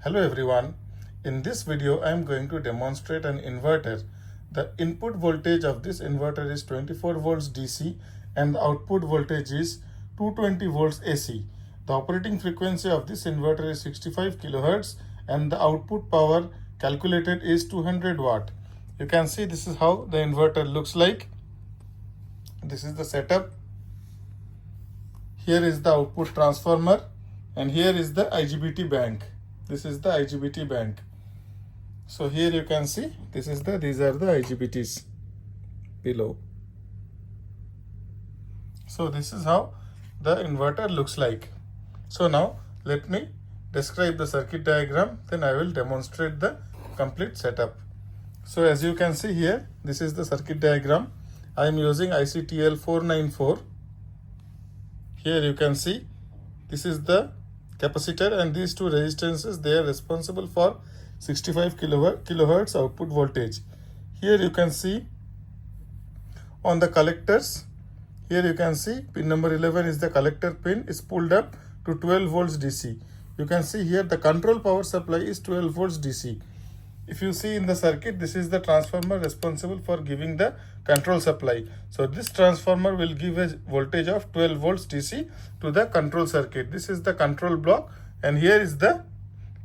Hello everyone. In this video I am going to demonstrate an inverter. The input voltage of this inverter is 24 volts DC and the output voltage is 220 volts AC. The operating frequency of this inverter is 65 kHz and the output power calculated is 200 watt. You can see this is how the inverter looks like. This is the setup. Here is the output transformer and here is the IGBT bank. This is the IGBT bank. So here you can see these are the IGBTs below. So this is how the inverter looks like. So now let me describe the circuit diagram, then I will demonstrate the complete setup. So as you can see here, this is the circuit diagram. I am using IC TL494. Here you can see this is the capacitor and these two resistances, they are responsible for 65 kilohertz output voltage. Here you can see on the collectors, here you can see pin number 11 is the collector pin, is pulled up to 12 volts DC. You can see here the control power supply is 12 volts DC. If you see in the circuit, this is the transformer responsible for giving the control supply. So this transformer will give a voltage of 12 volts DC to the control circuit. This is the control block and here is the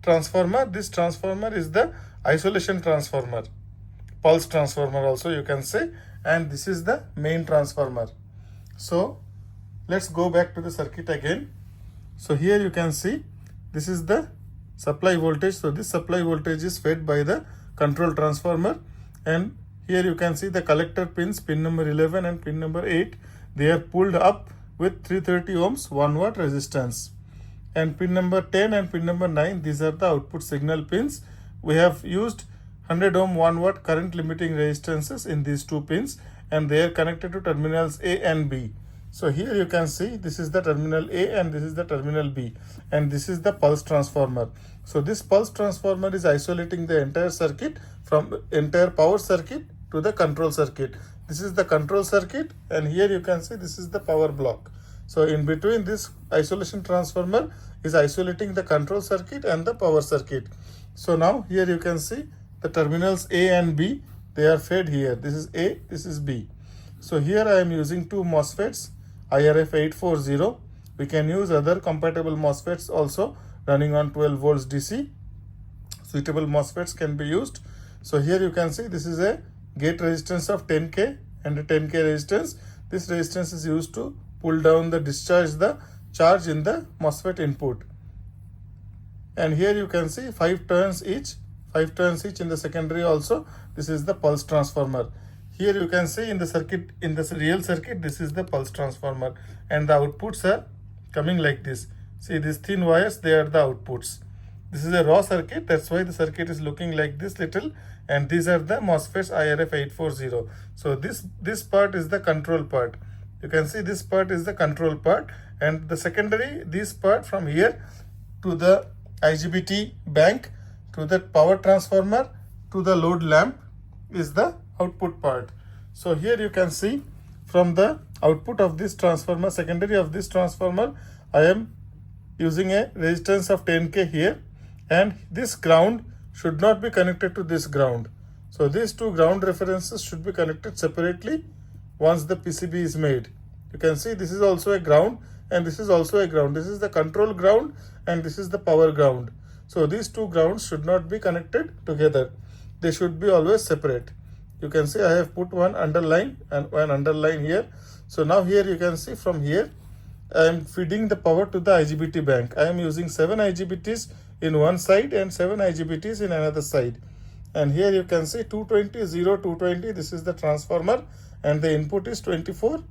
transformer. This transformer is the isolation transformer, pulse transformer also you can say, and this is the main transformer. So let's go back to the circuit again. So here you can see this is the supply voltage. So this supply voltage is fed by the control transformer, and here you can see the collector pins, pin number 11 and pin number 8, they are pulled up with 330 ohms 1 watt resistance, and pin number 10 and pin number 9, these are the output signal pins. We have used 100 ohm 1 watt current limiting resistances in these two pins and they are connected to terminals A and B. So here you can see this is the terminal A and this is the terminal B, and this is the pulse transformer. So this pulse transformer is isolating the entire circuit from entire power circuit to the control circuit. This is the control circuit and here you can see this is the power block. So in between, this isolation transformer is isolating the control circuit and the power circuit. So now here you can see the terminals A and B, they are fed here. This is A, this is B. So here I am using two MOSFETs, IRF840. We can use other compatible MOSFETs also running on 12 volts DC. Suitable MOSFETs can be used. So here you can see this is a gate resistance of 10K and a 10K resistance. This resistance is used to pull down the the charge in the MOSFET input. And here you can see 5 turns each in the secondary also. This is the pulse transformer. Here you can see in the circuit, in the real circuit, this is the pulse transformer and the outputs are coming like this. See these thin wires, they are the outputs. This is a raw circuit, that's why the circuit is looking like this little, and these are the MOSFETs IRF840. So this part is the control part. You can see this part is the control part, and the secondary, this part from here to the IGBT bank to the power transformer to the load lamp is the output part. So here you can see from the output of this transformer, secondary of this transformer, I am using a resistance of 10K here, and this ground should not be connected to this ground. So these two ground references should be connected separately once the PCB is made. You can see this is also a ground and this is also a ground. This is the control ground and this is the power ground. So these two grounds should not be connected together. They should be always separate. You can see I have put one underline and one underline here. So now here you can see from here I am feeding the power to the IGBT bank. I am using 7 IGBTs in one side and 7 IGBTs in another side. And here you can see 220, 0, 220. This is the transformer and the input is 24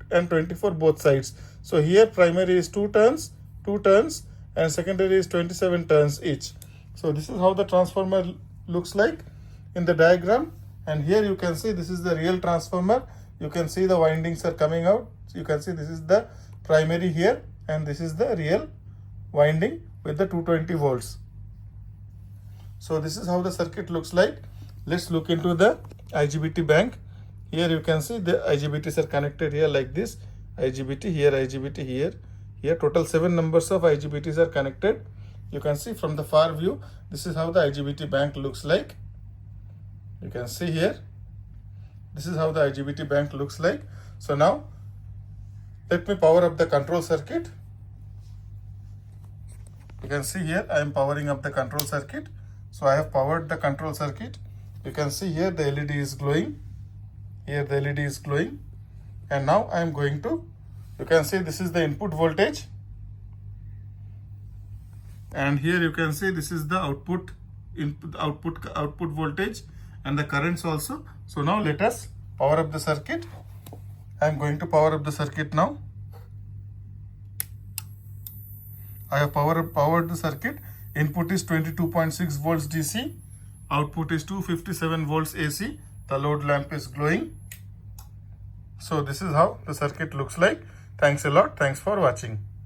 and 24 both sides. So here primary is 2 turns and secondary is 27 turns each. So this is how the transformer looks like in the diagram. And here you can see this is the real transformer. You can see the windings are coming out. So you can see this is the primary here and this is the real winding with the 220 volts. So this is how the circuit looks like. Let's look into the IGBT bank. Here you can see the IGBTs are connected here like this. IGBT here, IGBT here. Here total 7 numbers of IGBTs are connected. You can see from the far view, this is how the IGBT bank looks like. You can see here, this is how the IGBT bank looks like. So now, let me power up the control circuit. You can see here, I am powering up the control circuit. So I have powered the control circuit. You can see here the LED is glowing. Here the LED is glowing. And now I am going to, you can see this is the input voltage. And here you can see this is the output voltage and the currents also. So now let us power up the circuit. I am going to power up the circuit now. I have powered the circuit. Input is 22.6 volts DC. Output is 257 volts AC. The load lamp is glowing. So this is how the circuit looks like. Thanks a lot. Thanks for watching.